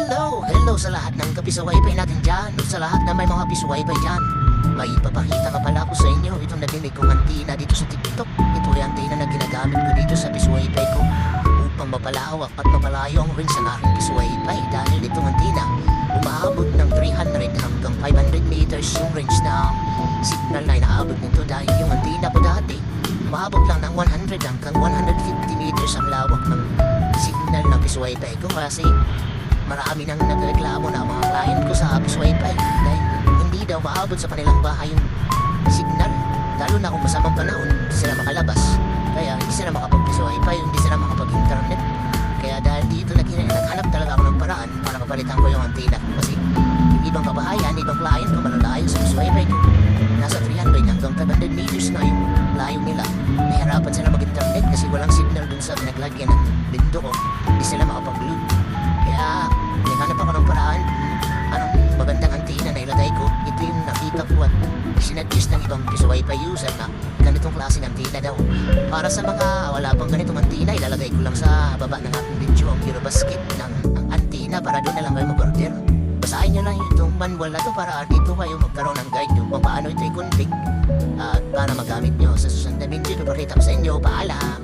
Hello sa lahat ng kapiso wifi natin dyan. Sa lahat na may mga piso wifi dyan. May ipapakita nga pala ko sa inyo itong nabili kong antina dito sa TikTok. Ito ay antina na ginagamit ko dito sa piso wifi ko upang mapalawak at mapalayo ang range ng aking piso wifi. Dahil itong antina umaabot ng 300 hanggang 500 meters yung range ng signal na inaabot nito. Dahil yung antina ko dati umaabot lang ng 100 hanggang 150 meters ang lawak ng signal ng piso wifi ko. Kasi marami nang nagreklamo na mga client ko sa piso wifi dahil hindi daw maabot sa kanilang bahay yung signal, lalo na kung masamang panahon hindi sila makalabas, kaya hindi sila makapag-piso wifi, hindi sila makapag-internet. Kaya dahil dito naghanap talaga ako ng paraan para mapalitan ko yung antenna ko. Kasi yung ibang kabahayan, ibang client ko malalayo sa piso wifi ko, nasa 300 hanggang 500 meters na yung layo nila. Nahihirapan sila mag-internet kasi walang signal dun sa pinaglagyan ng bindo ko, hindi sila makapag-load. Kaya naghanap ako ng paraan anong magandang antenna na ilagay ko. Ito yung nakita ko at sinadjust ng ibang piso wifi user na ganitong klase ng antenna daw. Para sa mga wala pang ganitong antenna, ilalagay ko lang sa baba ng aking video ang Eurobasket ng antenna para doon na lang kayo mag-order. Basahin nyo lang itong manual na to para dito kayo magkaroon ng guide kung paano ito i-config at para magamit nyo sa susunod na video. Papakita ko sa inyo. Paalam!